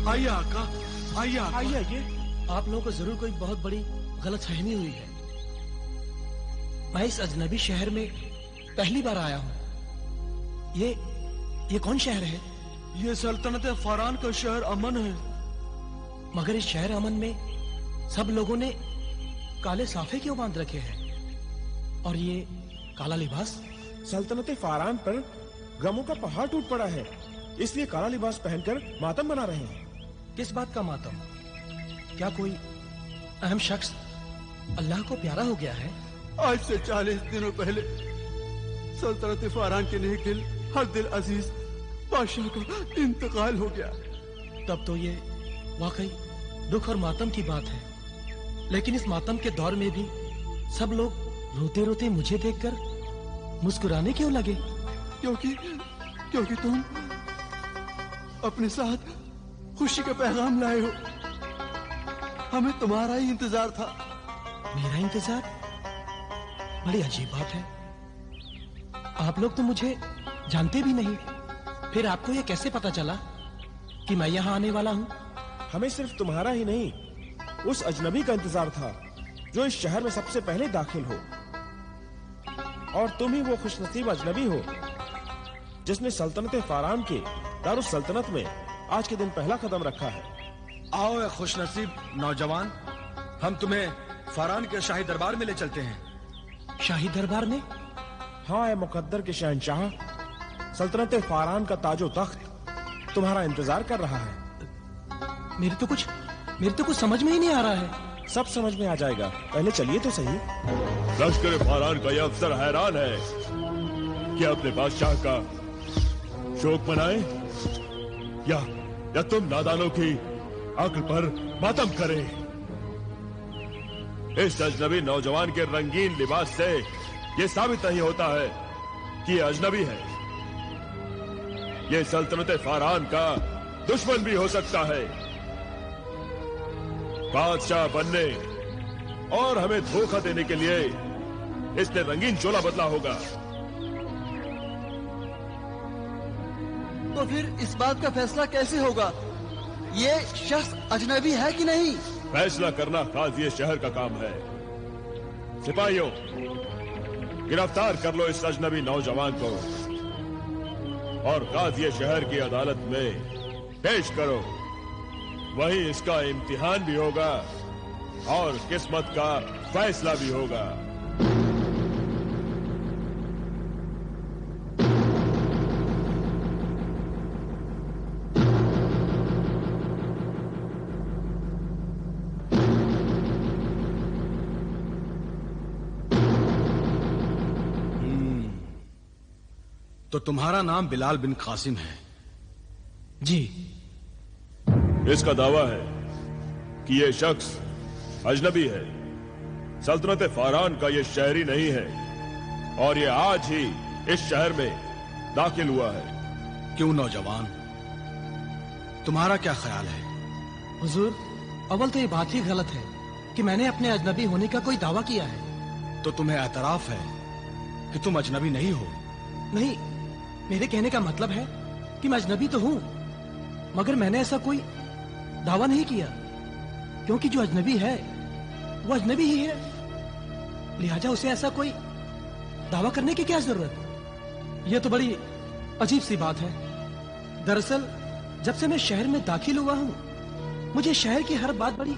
आइए आका, आइए आका। आइए आइए। आप लोगों को जरूर कोई बहुत बड़ी गलतफहमी हुई है। मैं इस अजनबी शहर में पहली बार आया हूँ। ये कौन शहर है? ये सल्तनत फरान का शहर अमन है। मगर इस शहर अमन में सब लोगों ने काले साफे क्यों बांध रखे हैं? और ये काला लिबास? सल्तनत फारान पर गमों का पहाड़ टूट पड़ा है, इसलिए काला लिबास पहनकर मातम मना रहे हैं। किस बात का मातम? क्या कोई अहम शख्स अल्लाह को प्यारा हो गया है? आज से 40 दिनों पहले सल्तनत फरान के नेक दिल हर दिल अजीज बादशाह का इंतकाल हो गया। तब तो ये वाकई दुख और मातम की बात है। लेकिन इस मातम के दौर में भी सब लोग रोते रोते मुझे देखकर मुस्कुराने क्यों लगे? क्योंकि तुम अपने साथ खुशी का पैगाम लाए हो। हमें तुम्हारा ही इंतजार था। मेरा इंतजार? बड़ी अजीब बात है। आप लोग तो मुझे जानते भी नहीं, फिर आपको ये कैसे पता चला कि मैं यहाँ आने वाला हूँ? हमें सिर्फ तुम्हारा ही नहीं, उस अजनबी का इंतजार था जो इस शहर में सबसे पहले दाखिल हो। और तुम ही वो खुशनसीब अजनबी हो जिसने सल्तनत फारान के दारुस सल्तनत में आज के दिन पहला कदम रखा है। आओ ए खुशनसीब नौजवान, हम तुम्हें फरान के शाही दरबार में ले चलते हैं। शाही दरबार में? हाँ ए मुकद्दर के शहंशाह, सल्तनत फारान का ताजो तख्त तुम्हारा इंतजार कर रहा है। मेरे तो कुछ समझ में ही नहीं आ रहा है। सब समझ में आ जाएगा, पहले चलिए तो सही। लश्कर फारान का यह अफसर हैरान है कि अपने बादशाह का शोक मनाए या तुम नादानों की अक्ल पर मातम करें। इस अजनबी नौजवान के रंगीन लिबास से यह साबित नहीं होता है कि यह अजनबी है। यह सल्तनत फारान का दुश्मन भी हो सकता है। बादशाह बनने और हमें धोखा देने के लिए इसने रंगीन चोला बदला होगा। तो फिर इस बात का फैसला कैसे होगा? ये शख्स अजनबी है कि नहीं? फैसला करना काजी शहर का काम है। सिपाहियों, गिरफ्तार कर लो इस अजनबी नौजवान को और काजी शहर की अदालत में पेश करो। वहीं इसका इम्तिहान भी होगा और किस्मत का फैसला भी होगा। तो तुम्हारा नाम बिलाल बिन कासिम है? जी। इसका दावा है कि यह शख्स अजनबी है। सल्तनत फारान का यह शहरी नहीं है और यह आज ही इस शहर में दाखिल हुआ है। क्यों नौजवान, तुम्हारा क्या ख्याल है? हुजूर, अव्वल तो ये बात ही गलत है कि मैंने अपने अजनबी होने का कोई दावा किया है। तो तुम्हें एतराफ है कि तुम अजनबी नहीं हो? नहीं, मेरे कहने का मतलब है कि मैं अजनबी तो हूँ, मगर मैंने ऐसा कोई दावा नहीं किया, क्योंकि जो अजनबी है वो अजनबी ही है। लिहाजा उसे ऐसा कोई दावा करने की क्या जरूरत? यह तो बड़ी अजीब सी बात है। दरअसल जब से मैं शहर में दाखिल हुआ हूँ, मुझे शहर की हर बात बड़ी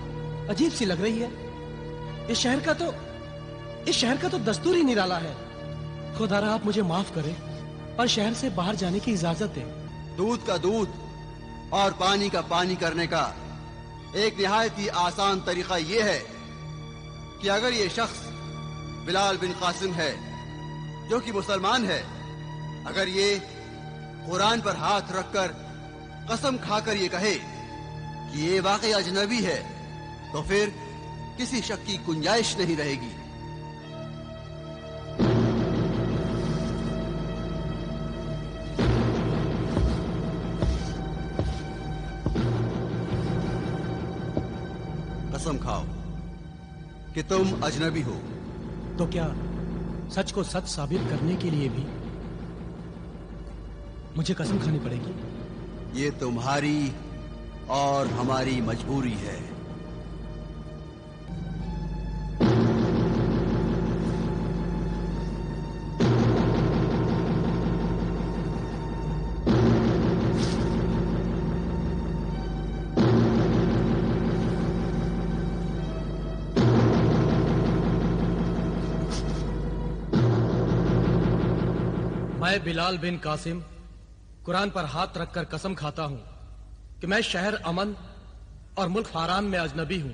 अजीब सी लग रही है। इस शहर का तो दस्तूर ही निराला है। खुदारा आप मुझे माफ करें और शहर से बाहर जाने की इजाजत दें। दूध का दूध और पानी का पानी करने का एक निहायत ही आसान तरीका यह है कि अगर ये शख्स बिलाल बिन कासिम है जो कि मुसलमान है, अगर ये कुरान पर हाथ रखकर कसम खाकर ये कहे कि ये वाकई अजनबी है, तो फिर किसी शक की गुंजाइश नहीं रहेगी। कसम खाओ कि तुम अजनबी हो। तो क्या सच को सच साबित करने के लिए भी मुझे कसम खानी पड़ेगी। ये तुम्हारी और हमारी मजबूरी है। मैं बिलाल बिन कासिम कुरान पर हाथ रखकर कसम खाता हूं कि मैं शहर अमन और मुल्क फारान में अजनबी हूं।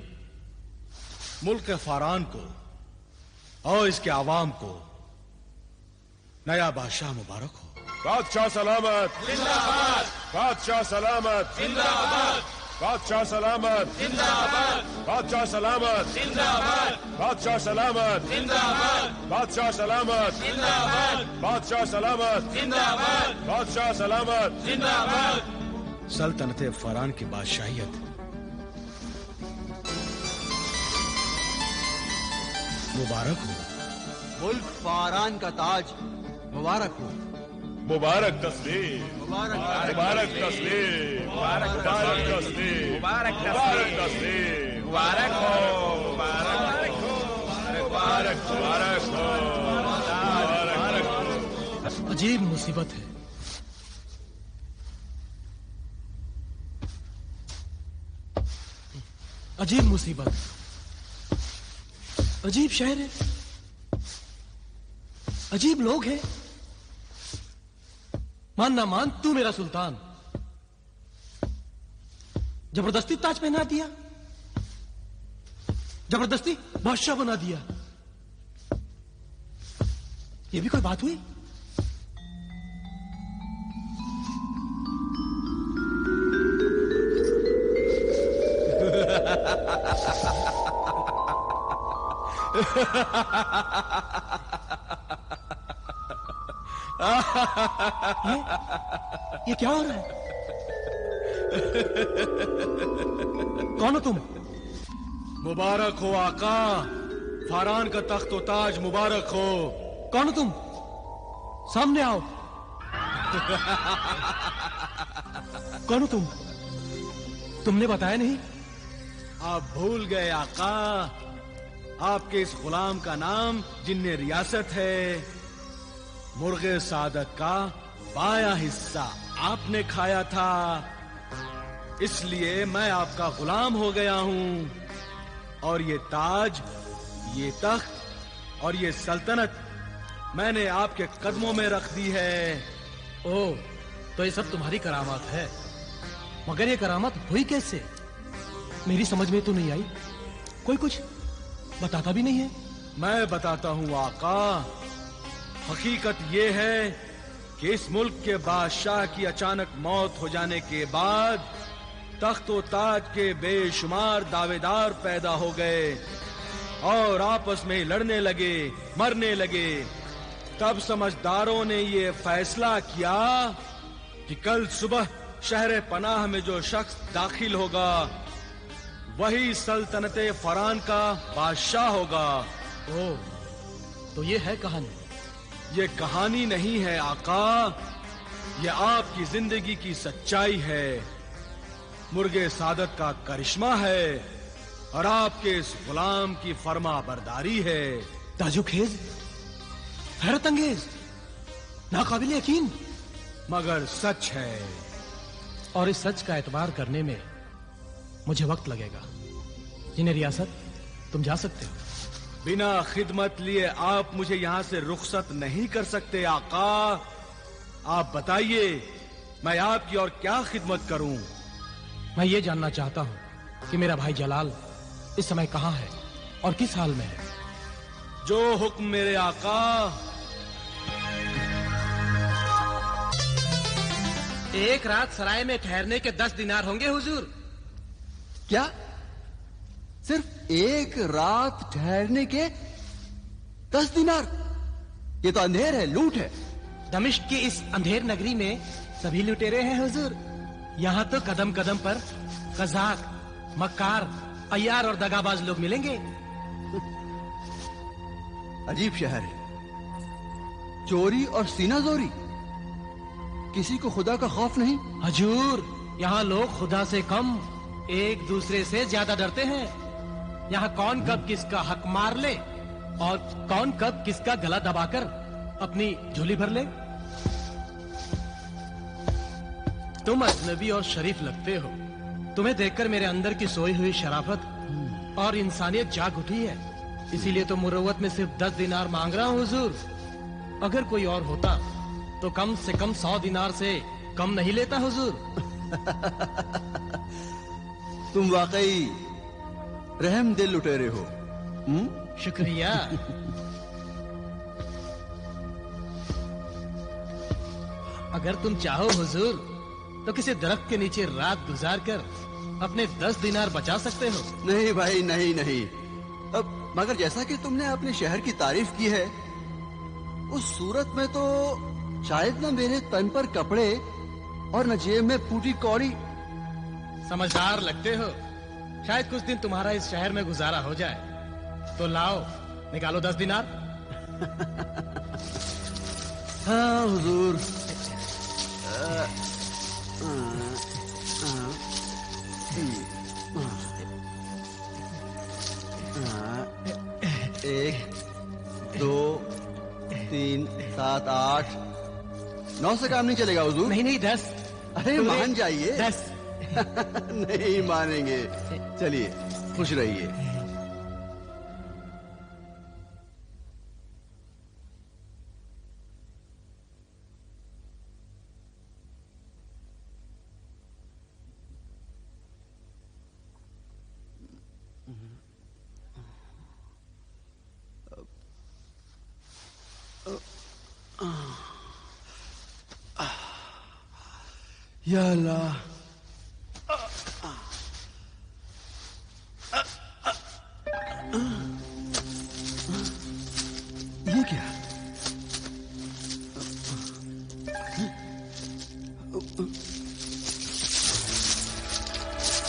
मुल्क फारान को और इसके आवाम को नया बादशाह मुबारक हो। बादशाह सलामत जिंदाबाद, बादशाह सलामत जिंदाबाद, बादशाह सलामत जिंदाबाद, बादशाह सलामत जिंदाबाद, बादशाह सलामत जिंदाबाद, बादशाह सलामत जिंदाबाद, बादशाह सलामत जिंदाबाद, बादशाह सलामत जिंदाबाद। सल्तनत फरान की बादशाहियत मुबारक हो। मुल्क फारान का ताज मुबारक हो। मुबारक तस्लीम, मुबारक तस्लीम, मुबारक तस्लीम, मुबारक तस्लीम, मुबारक हो, मुबारक हो, मुबारक मुबारक हो, मुबारक हो। अजीब मुसीबत है। अजीब मुसीबत, अजीब शहर है, अजीब लोग हैं। मान ना मान, तू मेरा सुल्तान, जबरदस्ती ताज पहना दिया, जबरदस्ती बादशाह बना दिया। ये भी कोई बात हुई? ये क्या हो रहा है? कौन हो तुम? मुबारक हो आका, फारान का तख्त व ताज मुबारक हो। कौन हो तुम? सामने आओ। कौन हो तुम? तुमने बताया नहीं। आप भूल गए आका, आपके इस गुलाम का नाम जिन्ने रियासत है। मुर्गे सादत का बाया हिस्सा आपने खाया था, इसलिए मैं आपका गुलाम हो गया हूं। और ये ताज, ये तख्त और ये सल्तनत मैंने आपके कदमों में रख दी है। ओह, तो ये सब तुम्हारी करामात है। मगर ये करामात हुई कैसे? मेरी समझ में तो नहीं आई। कोई कुछ बताता भी नहीं है। मैं बताता हूं आका। हकीकत ये है कि इस मुल्क के बादशाह की अचानक मौत हो जाने के बाद तख्त व ताज के बेशुमार दावेदार पैदा हो गए और आपस में लड़ने लगे, मरने लगे। तब समझदारों ने ये फैसला किया कि कल सुबह शहर पनाह में जो शख्स दाखिल होगा वही सल्तनत फरान का बादशाह होगा। ओह, तो ये है कहानी। ये कहानी नहीं है आका, ये आपकी जिंदगी की सच्चाई है, मुर्गे सादत का करिश्मा है और आपके इस गुलाम की फर्मा बरदारी है। ताजुखेज, हैरत अंगेज, नाकाबिल यकीन, मगर सच है। और इस सच का एतबार करने में मुझे वक्त लगेगा। जिन्हें रियासत, तुम जा सकते हो। बिना खिदमत लिए आप मुझे यहां से रुखसत नहीं कर सकते आका। आप बताइए, मैं आपकी और क्या खिदमत करूं? मैं ये जानना चाहता हूं कि मेरा भाई जलाल इस समय कहां है और किस हाल में है। जो हुक्म मेरे आका। एक रात सराय में ठहरने के 10 दिनार होंगे हुजूर। क्या? सिर्फ एक रात ठहरने के 10 दिनार? ये तो अंधेर है, लूट है। दमिश्क की इस अंधेर नगरी में सभी लुटेरे हैं हुजूर। यहाँ तो कदम कदम पर कजाक, मक्कार, अय्यार और दगाबाज लोग मिलेंगे। अजीब शहर है, चोरी और सीनाजोरी। किसी को खुदा का खौफ नहीं? हजूर, यहाँ लोग खुदा से कम एक दूसरे से ज्यादा डरते हैं। यहाँ कौन कब किसका हक मार ले और कौन कब किसका गला दबाकर अपनी झोली भर ले। तुम अजनबी और शरीफ लगते हो। तुम्हें देखकर मेरे अंदर की सोई हुई शराफत और इंसानियत जाग उठी है। इसीलिए तो मुरव्वत में सिर्फ 10 दिनार मांग रहा हूँ हुजूर। अगर कोई और होता तो कम से कम 100 दिनार से कम नहीं लेता हुजूर। तुम वाकई रहम दिल लुटेरे हो। शुक्रिया। अगर तुम चाहो हुजूर तो किसी दरख्त के नीचे रात गुजार कर अपने 10 दिनार बचा सकते हो। नहीं भाई, नहीं नहीं। अब मगर जैसा कि तुमने अपने शहर की तारीफ की है, उस सूरत में तो शायद न मेरे तन पर कपड़े और न जेब में फूटी कौड़ी। समझदार लगते हो। शायद कुछ दिन तुम्हारा इस शहर में गुजारा हो जाए। तो लाओ, निकालो 10 दिनार। हाँ हुजूर। एक, 2, 3, 7, 8, 9 से काम नहीं चलेगा हुजूर। नहीं नहीं, 10। अरे मान जाइए। 10। नहीं मानेंगे। चलिए, खुश रहिए। या अल्लाह, ये क्या?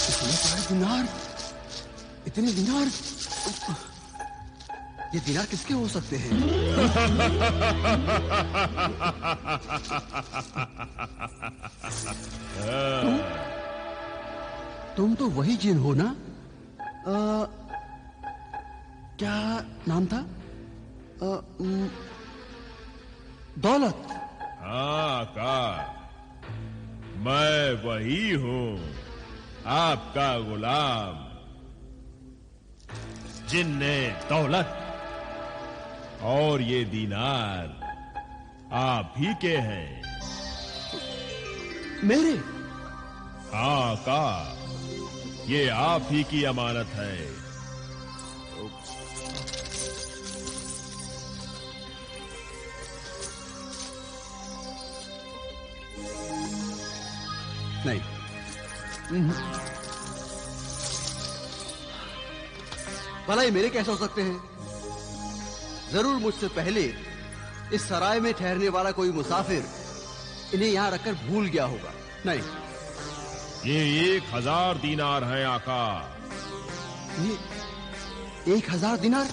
इतने सारे दिनार, इतने दिनार। ये दिनार किसके हो सकते हैं? तुम तो वही जिन हो ना? क्या नाम था? दौलत। हाँ का, मैं वही हूँ, आपका गुलाम, जिन्ने दौलत। और ये दीनार आप ही के हैं। मेरे? हाँ का, ये आप ही की अमानत है। नहीं, भला ये मेरे कैसे हो सकते हैं? जरूर मुझसे पहले इस सराय में ठहरने वाला कोई मुसाफिर इन्हें यहां रखकर भूल गया होगा। नहीं, ये 1000 दीनार हैं आका। ये 1000 दिनार?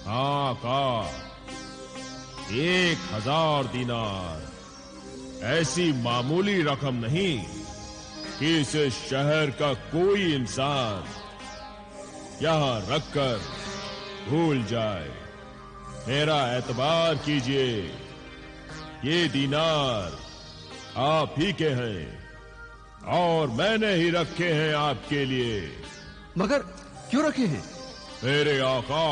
हाँ का, 1000 दीनार ऐसी मामूली रकम नहीं कि इसे शहर का कोई इंसान यहां रखकर भूल जाए। मेरा एतबार कीजिए, ये दीनार आप ही के हैं और मैंने ही रखे हैं आपके लिए। मगर क्यों रखे हैं? मेरे आका,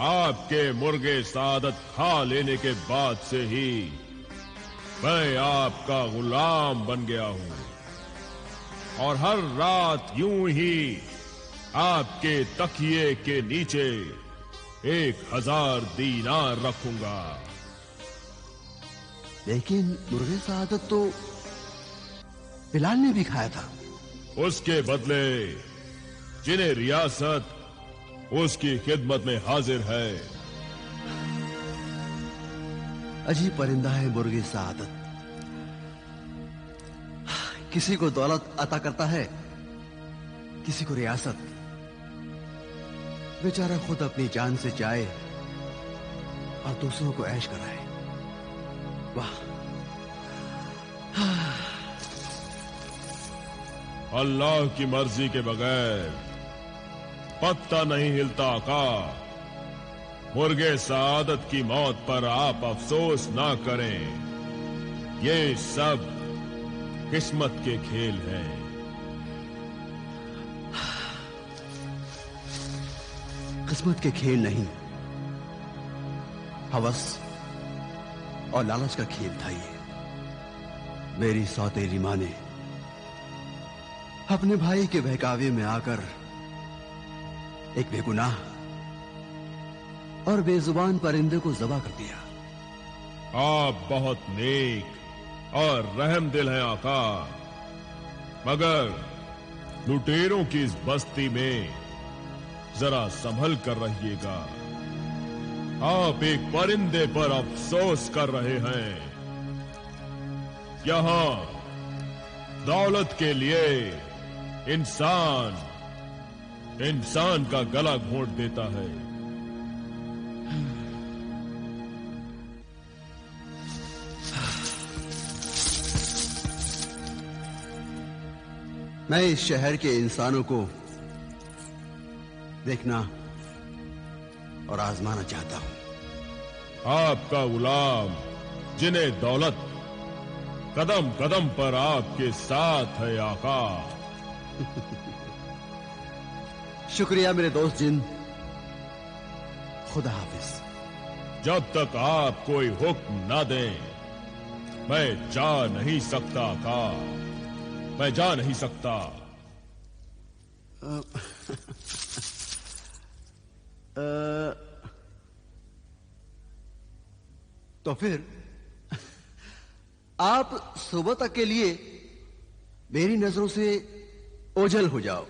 आपके मुर्गे सादत खा लेने के बाद से ही मैं आपका गुलाम बन गया हूं और हर रात यूं ही आपके तकिए के नीचे 1000 दीनार रखूंगा। लेकिन मुर्गे सादत तो बिलाल ने भी खाया था। उसके बदले जिन्हें रियासत उसकी खिदमत में हाजिर है। अजीब परिंदा है मुर्गे सादत। किसी को दौलत अता करता है, किसी को रियासत। बेचारा खुद अपनी जान से जाए और दूसरों को ऐश कराए। वाह, अल्लाह की मर्जी के बगैर पत्ता नहीं हिलता आका। मुर्गे सआदत की मौत पर आप अफसोस ना करें। ये सब किस्मत के खेल हैं। किस्मत के खेल नहीं, हवस और लालच का खेल था ये। मेरी सौतेली मां ने अपने भाई के बहकावे में आकर एक बेगुनाह और बेजुबान परिंदे को ज़बा कर दिया। आप बहुत नेक और रहम दिल हैं आका, मगर लुटेरों की इस बस्ती में जरा संभल कर रहिएगा। आप एक परिंदे पर अफसोस कर रहे हैं। यहां दौलत के लिए इंसान का गला घोंट देता है। मैं इस शहर के इंसानों को देखना और आजमाना चाहता हूं। आपका गुलाम जिन्हें दौलत कदम कदम पर आपके साथ है आका। शुक्रिया मेरे दोस्त जिन, खुदा हाफिज। जब तक आप कोई हुक्म ना दें मैं जा नहीं सकता आका, मैं जा नहीं सकता। तो फिर आप सुबह तक के लिए मेरी नजरों से ओझल हो जाओ।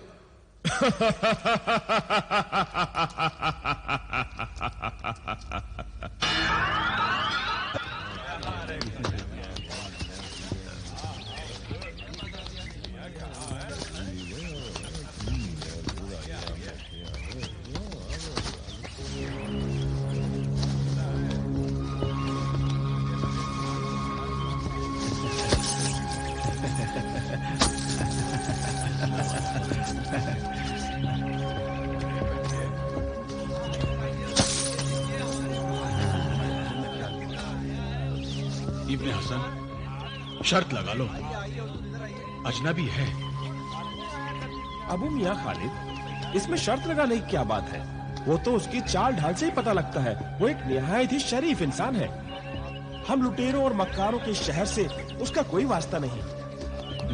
इब्ने हसन, शर्त लगा लो, अजनबी है। अबू मियां खालिद, इसमें शर्त लगाने की क्या बात है? वो तो उसकी चाल ढाल से ही पता लगता है। वो एक निहायत ही शरीफ इंसान है। हम लुटेरों और मक्कारों के शहर से उसका कोई वास्ता नहीं।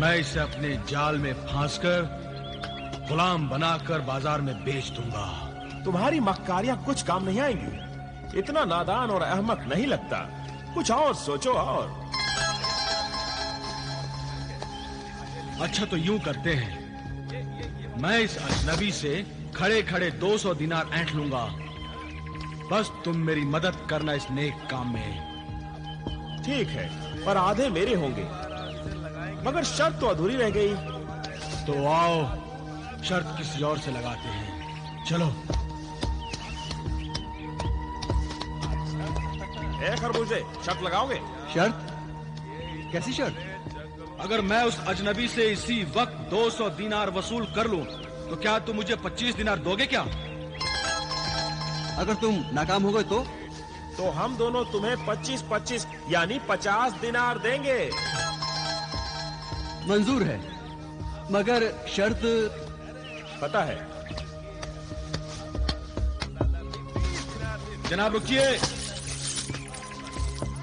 मैं इसे अपने जाल में फांसकर गुलाम बनाकर बाजार में बेच दूंगा। तुम्हारी मक्कारियां कुछ काम नहीं आएंगी। इतना नादान और अहमक नहीं लगता। कुछ और सोचो। और अच्छा तो यूं करते हैं, मैं इस अजनबी से खड़े खड़े 200 दिनार ऐंठ लूंगा। बस तुम मेरी मदद करना इस नेक काम में। ठीक है, पर आधे मेरे होंगे। मगर शर्त तो अधूरी रह गई। तो आओ शर्त किसी और से लगाते हैं। चलो। खरबूजे, शर्त लगाओगे? शर्त? कैसी शर्त? अगर मैं उस अजनबी से इसी वक्त 200 दिनार वसूल कर लूं, तो क्या तुम मुझे 25 दिनार दोगे क्या? अगर तुम नाकाम हो गए तो हम दोनों तुम्हें 25-25 यानी 50 दिनार देंगे। मंजूर है, मगर शर्त पता है। जनाब रुकिए।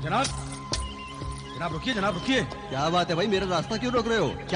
जनाब रुकिए। क्या बात है भाई, मेरा रास्ता क्यों रोक रहे हो?